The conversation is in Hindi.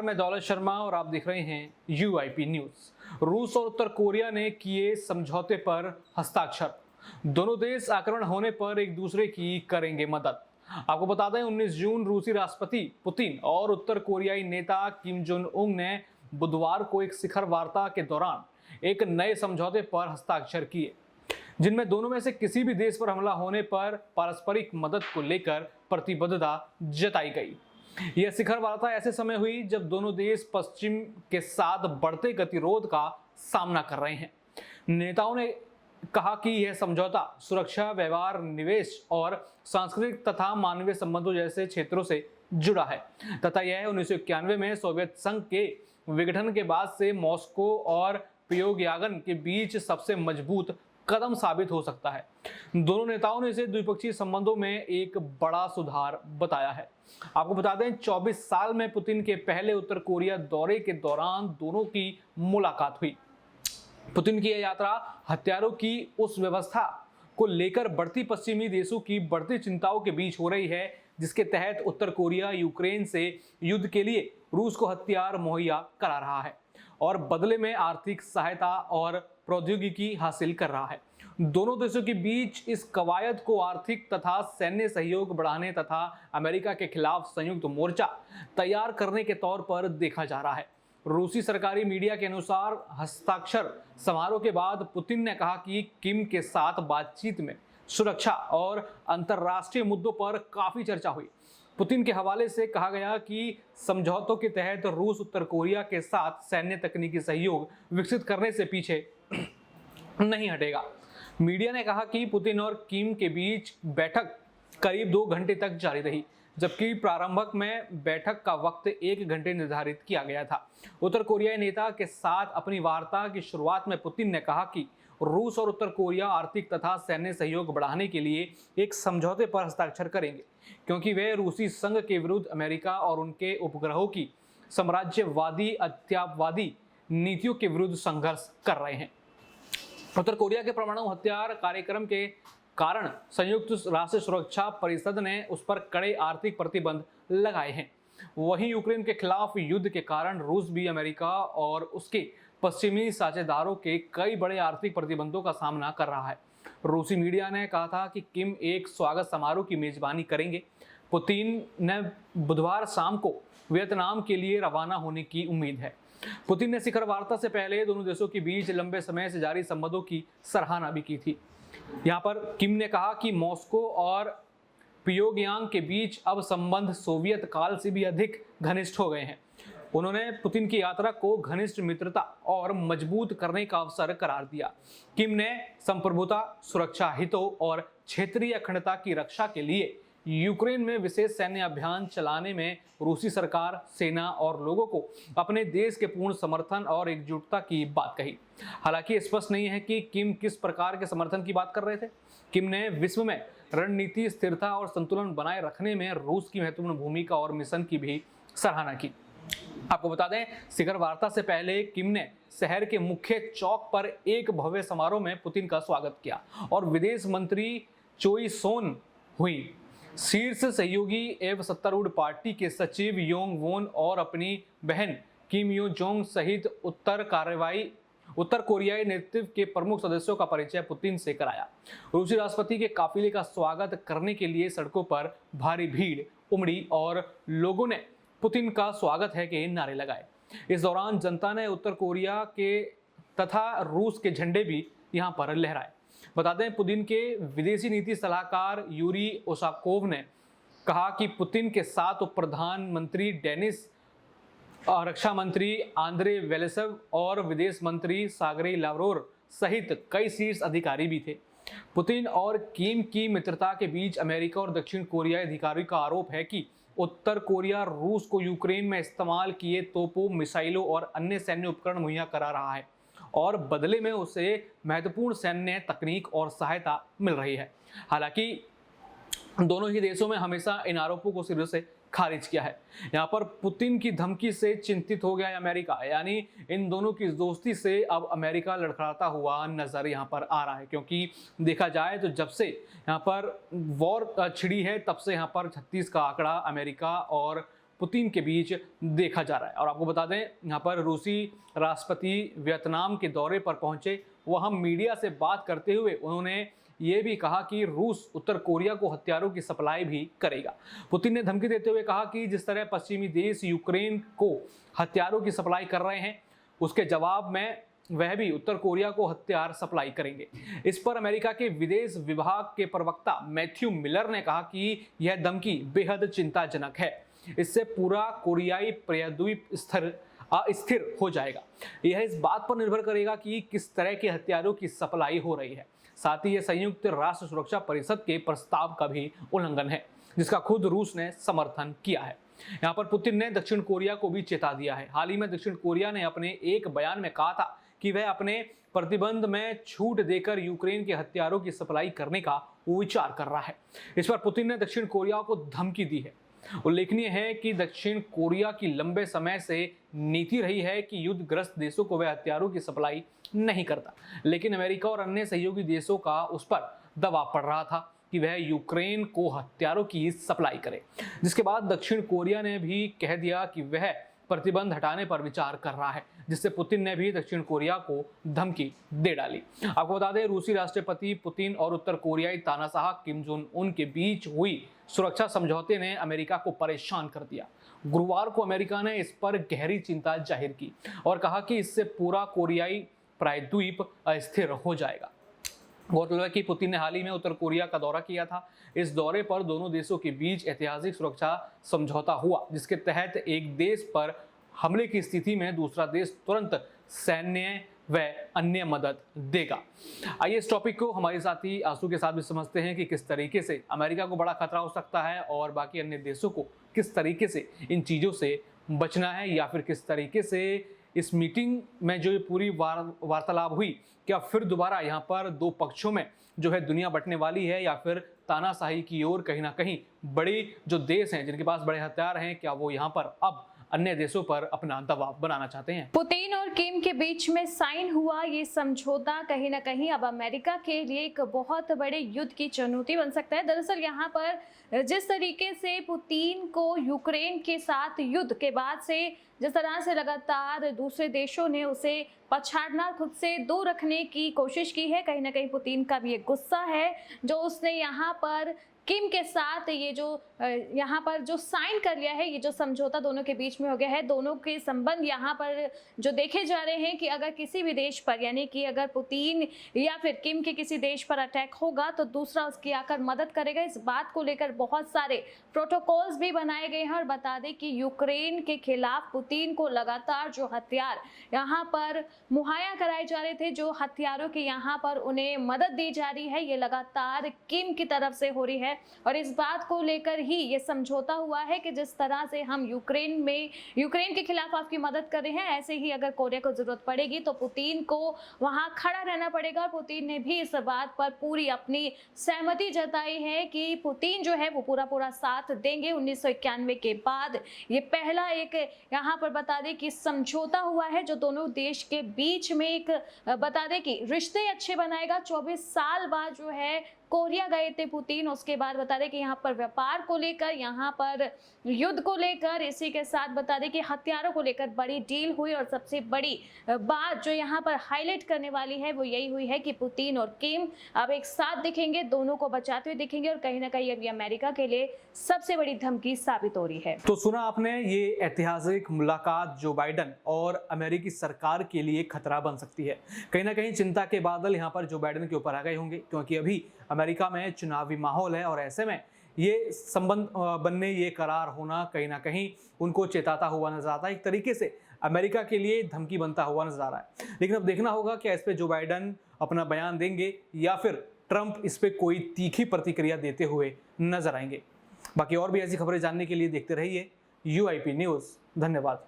मैं दौलत शर्मा और आप देख रहे हैं UIP न्यूज। रूस और उत्तर कोरिया ने किए समझौते पर हस्ताक्षर। दोनों देश आक्रमण होने पर एक दूसरे की करेंगे मदद। आपको बता दें 19 जून रूसी राष्ट्रपति पुतिन और उत्तर कोरियाई नेता किम जोंग उन ने बुधवार को एक शिखर वार्ता के दौरान एक नए समझौते पर हस्ताक्षर किए, जिनमें दोनों में से किसी भी देश पर हमला होने पर पारस्परिक मदद को लेकर प्रतिबद्धता जताई गई। यह शिखर वार्ता ऐसे समय हुई जब दोनों देश पश्चिम के साथ बढ़ते गतिरोध का सामना कर रहे हैं। नेताओं ने कहा कि यह समझौता सुरक्षा, व्यवहार, निवेश और सांस्कृतिक तथा मानवीय संबंधों जैसे क्षेत्रों से जुड़ा है तथा यह 1991 में सोवियत संघ के विघटन के बाद से मॉस्को और प्योंगयांग के बीच सबसे मजबूत कदम साबित हो सकता है। दोनों नेताओं ने इसे द्विपक्षीय संबंधों में एक बड़ा सुधार बताया है। आपको बता दें 24 साल में पुतिन के पहले उत्तर कोरिया दौरे के दौरान दोनों की मुलाकात हुई। पुतिन की यह यात्रा हथियारों की उस व्यवस्था को लेकर बढ़ती पश्चिमी देशों की बढ़ती चिंताओं के बीच हो रही है, जिसके तहत उत्तर कोरिया यूक्रेन से युद्ध के लिए रूस को हथियार मुहैया करा रहा है और बदले में आर्थिक सहायता और प्रौद्योगिकी हासिल कर रहा है। दोनों देशों के बीच इस कवायद को आर्थिक तथा सैन्य सहयोग बढ़ाने तथा अमेरिका के खिलाफ संयुक्त मोर्चा तैयार करने के तौर पर देखा जा रहा है। रूसी सरकारी मीडिया के अनुसार हस्ताक्षर समारोह के बाद पुतिन ने कहा कि किम के साथ बातचीत में सुरक्षा और अंतर्राष्ट्रीय मुद्दों पर काफी चर्चा हुई। पुतिन के हवाले से कहा गया कि समझौतों के तहत रूस उत्तर कोरिया के साथ सैन्य तकनीकी सहयोग विकसित करने से पीछे नहीं हटेगा। मीडिया ने कहा कि पुतिन और किम के बीच बैठक करीब 2 घंटे तक जारी रही, जबकि प्रारंभक में बैठक का वक्त 1 घंटे निर्धारित किया गया था। उत्तर कोरियाई नेता के साथ अपनी वार्ता की शुरुआत में पुतिन ने कहा कि रूस और उत्तर कोरिया आर्थिक तथा सैन्य सहयोग बढ़ाने के लिए एक समझौते पर हस्ताक्षर करेंगे, क्योंकि वे रूसी संघ के विरुद्ध अमेरिका और उनके उपग्रहों की साम्राज्यवादी अत्याववादी नीतियों के विरुद्ध संघर्ष कर रहे हैं। उत्तर कोरिया के परमाणु हथियार कार्यक्रम के कारण संयुक्त राष्ट्र सुरक्षा परिषद ने उस पर कड़े आर्थिक प्रतिबंध लगाए हैं। वहीं यूक्रेन के खिलाफ युद्ध के कारण रूस भी अमेरिका और उसके पश्चिमी साझेदारों के कई बड़े आर्थिक प्रतिबंधों का सामना कर रहा है। रूसी मीडिया ने कहा था कि किम एक स्वागत समारोह की मेजबानी करेंगे। पुतिन ने बुधवार शाम को वियतनाम के लिए रवाना होने की उम्मीद है। पुतिन ने शिखर वार्ता से पहले दोनों देशों के बीच लंबे समय से जारी संबंधों की सराहना भी की थी। यहाँ पर किम ने कहा कि मॉस्को और प्योंगयांग के बीच अब संबंध सोवियत काल से भी अधिक घनिष्ठ हो गए हैं। उन्होंने पुतिन की यात्रा को घनिष्ठ मित्रता और मजबूत करने का अवसर करार दिया। किम ने संप्रभुता, सुरक्षा हितों और क्षेत्रीय अखंडता की रक्षा के लिए यूक्रेन में विशेष सैन्य अभियान चलाने में रूसी सरकार, सेना और लोगों को अपने देश के पूर्ण समर्थन और एकजुटता की बात कही। हालांकि स्पष्ट नहीं है कि किम किस प्रकार के समर्थन की बात कर रहे थे। किम ने विश्व में रणनीति, स्थिरता और संतुलन बनाए रखने में रूस की महत्वपूर्ण भूमिका और मिशन की भी सराहना की। आपको बता दें शिखर वार्ता से पहले किम ने शहर के मुख्य चौक पर एक भव्य समारोह में पुतिन का स्वागत किया और विदेश मंत्री चोई सोन हुई। शीर्ष सहयोगी एवं सत्तारूढ़ पार्टी के सचिव योंग वोन और अपनी बहन किम यो जोंग सहित उत्तर कोरियाई नेतृत्व के प्रमुख सदस्यों का परिचय पुतिन से कराया। रूसी राष्ट्रपति के काफिले का स्वागत करने के लिए सड़कों पर भारी भीड़ उमड़ी और लोगों ने पुतिन का स्वागत है के नारे लगाए। इस दौरान जनता ने उत्तर कोरिया के तथा रूस के झंडे भी यहां पर लहराए। बता दें पुतिन के विदेशी नीति सलाहकार यूरी ओसाकोव ने कहा कि पुतिन के साथ उप प्रधानमंत्री डेनिस, रक्षा मंत्री आंद्रे वेलेसेव और विदेश मंत्री सागरेई लावरोव सहित कई शीर्ष अधिकारी भी थे। पुतिन और किम की मित्रता के बीच अमेरिका और दक्षिण कोरियाई अधिकारियों का आरोप है कि उत्तर कोरिया रूस को यूक्रेन में इस्तेमाल किए तोपों, मिसाइलों और अन्य सैन्य उपकरण मुहैया करा रहा है और बदले में उसे महत्वपूर्ण सैन्य तकनीक और सहायता मिल रही है। हालांकि दोनों ही देशों में हमेशा इन आरोपों को सिरे से खारिज किया है। यहाँ पर पुतिन की धमकी से चिंतित हो गया है अमेरिका, यानी इन दोनों की दोस्ती से अब अमेरिका लड़खड़ाता हुआ नजर यहाँ पर आ रहा है, क्योंकि देखा जाए तो जब से यहाँ पर वॉर छिड़ी है तब से यहाँ पर 36 का आंकड़ा अमेरिका और पुतिन के बीच देखा जा रहा है। और आपको बता दें, यहाँ पर रूसी राष्ट्रपति वियतनाम के दौरे पर पहुंचे। वहां मीडिया से बात करते हुए उन्होंने ये भी कहा कि रूस उत्तर कोरिया को हथियारों की सप्लाई भी करेगा। पुतिन ने धमकी देते हुए कहा कि जिस तरह पश्चिमी देश यूक्रेन को हथियारों की सप्लाई कर रहे हैं, उसके जवाब में वह भी उत्तर कोरिया को हथियार सप्लाई करेंगे। इस पर अमेरिका के विदेश विभाग के प्रवक्ता मैथ्यू मिलर ने कहा कि यह धमकी बेहद चिंताजनक है। इससे पूरा कोरियाई प्रायद्वीप अस्थिर हो जाएगा। यह इस बात पर निर्भर करेगा कि किस तरह के हथियारों की सप्लाई हो रही है। साथ ही यह संयुक्त राष्ट्र सुरक्षा परिषद के प्रस्ताव का भी उल्लंघन है, जिसका खुद रूस ने समर्थन किया है। यहाँ पर पुतिन ने दक्षिण कोरिया को भी चेता दिया है। हाल ही में दक्षिण कोरिया ने अपने एक बयान में कहा था कि वह अपने प्रतिबंध में छूट देकर यूक्रेन के हथियारों की सप्लाई करने का विचार कर रहा है। इस पर पुतिन ने दक्षिण कोरिया को धमकी दी है। उल्लेखनीय है कि दक्षिण कोरिया की लंबे समय से नीति रही है कि युद्धग्रस्त देशों को वह हथियारों की सप्लाई नहीं करता, लेकिन अमेरिका और अन्य सहयोगी देशों का उस पर दबाव पड़ रहा था कि वह यूक्रेन को हथियारों की सप्लाई करे, जिसके बाद दक्षिण कोरिया ने भी कह दिया कि वह प्रतिबंध हटाने पर विचार कर रहा है, जिससे पुतिन ने भी दक्षिण कोरिया को धमकी दे डाली। आपको बता दें, रूसी राष्ट्रपति पुतिन और उत्तर कोरियाई तानाशाह किम जोंग उन के बीच हुई सुरक्षा समझौते ने अमेरिका को परेशान कर दिया। गुरुवार को अमेरिका ने इस पर गहरी चिंता जाहिर की और कहा कि इससे पूरा कोरियाई प्रायद्वीप अस्थिर हो जाएगा। गौरतलब है कि पुतिन ने हाल ही में उत्तर कोरिया का दौरा किया था। इस दौरे पर दोनों देशों के बीच ऐतिहासिक सुरक्षा समझौता हुआ, जिसके तहत एक देश पर हमले की स्थिति में दूसरा देश तुरंत सैन्य व अन्य मदद देगा। आइए इस टॉपिक को हमारे साथी आंसू के साथ भी समझते हैं कि किस तरीके से अमेरिका को बड़ा खतरा हो सकता है और बाकी अन्य देशों को किस तरीके से इन चीज़ों से बचना है, या फिर किस तरीके से इस मीटिंग में जो पूरी वार्तालाप हुई, क्या फिर दोबारा यहाँ पर दो पक्षों में जो है दुनिया बंटने वाली है, या फिर तानाशाही की ओर कहीं ना कहीं बड़े जो देश हैं जिनके पास बड़े हथियार हैं, क्या वो यहाँ पर अब अन्य देशों पर अपना दबाव बनाना चाहते हैं। पुतिन और किम के बीच में साइन हुआ ये समझौता कहीं ना कहीं अब अमेरिका के लिए एक बहुत बड़े युद्ध की चुनौती बन सकता है। दरअसल यहाँ पर जिस तरीके से पुतिन को यूक्रेन के साथ युद्ध के बाद से जिस तरह से लगातार दूसरे देशों ने उसे पछाड़ना, खुद से दूर रखने की कोशिश की है, कहीं ना कहीं पुतिन का भी एक गुस्सा है जो उसने यहाँ पर किम के साथ ये जो यहाँ पर जो साइन कर लिया है, ये जो समझौता दोनों के बीच में हो गया है। दोनों के संबंध यहाँ पर जो देखे जा रहे हैं कि अगर किसी भी देश पर, यानी कि अगर पुतिन या फिर किम के किसी देश पर अटैक होगा तो दूसरा उसकी आकर मदद करेगा। इस बात को लेकर बहुत सारे प्रोटोकॉल्स भी बनाए गए हैं। और बता दें कि यूक्रेन के खिलाफ पुतिन को लगातार जो हथियार यहाँ पर मुहैया कराए जा रहे थे, जो हथियारों की यहाँ पर उन्हें मदद दी जा रही है, ये लगातार किम की तरफ से हो रही है। और इस बात को लेकर ही ये समझौता हुआ है कि जिस तरह से हम यूक्रेन के खिलाफ आपकी मदद कर रहे हैं, ऐसे ही अगर कोरिया को जरूरत पड़ेगी तो पुतिन को वहां खड़ा रहना पड़ेगा। और पुतिन ने भी इस बात पर पूरी अपनी सहमति जताई है कि पुतिन जो है वो पूरा साथ देंगे। 1991 के बाद ये पहला एक यहाँ पर बता दें कि समझौता हुआ है जो दोनों देश के बीच में एक बता दें कि रिश्ते अच्छे बनाएगा। 24 साल बाद जो है कोरिया गए थे पुतिन, उसके बाद बता दें कि यहाँ पर व्यापार को लेकर, यहाँ पर युद्ध को लेकर, इसी के साथ बता दें कि हथियारों को लेकर बड़ी डील हुई। और सबसे बड़ी बात जो यहाँ पर हाईलाइट करने वाली है वो यही हुई है कि पुतिन और किम अब एक साथ दिखेंगे, दोनों को बचाते हुए दिखेंगे। और कहीं ना कहीं अभी अमेरिका के लिए सबसे बड़ी धमकी साबित हो रही है। तो सुना आपने, ये ऐतिहासिक मुलाकात जो बाइडन और अमेरिकी सरकार के लिए खतरा बन सकती है। कहीं ना कहीं चिंता के बादल यहाँ पर जो बाइडन के ऊपर आ गए होंगे, क्योंकि अभी अमेरिका में चुनावी माहौल है और ऐसे में ये संबंध बनने, ये करार होना कहीं ना कहीं उनको चेताता हुआ नजर आता है। एक तरीके से अमेरिका के लिए धमकी बनता हुआ नजर आ रहा है। लेकिन अब देखना होगा कि इस पे जो बाइडन अपना बयान देंगे या फिर ट्रंप इस पे कोई तीखी प्रतिक्रिया देते हुए नजर आएंगे। बाकी और भी ऐसी खबरें जानने के लिए देखते रहिए UIP न्यूज़। धन्यवाद।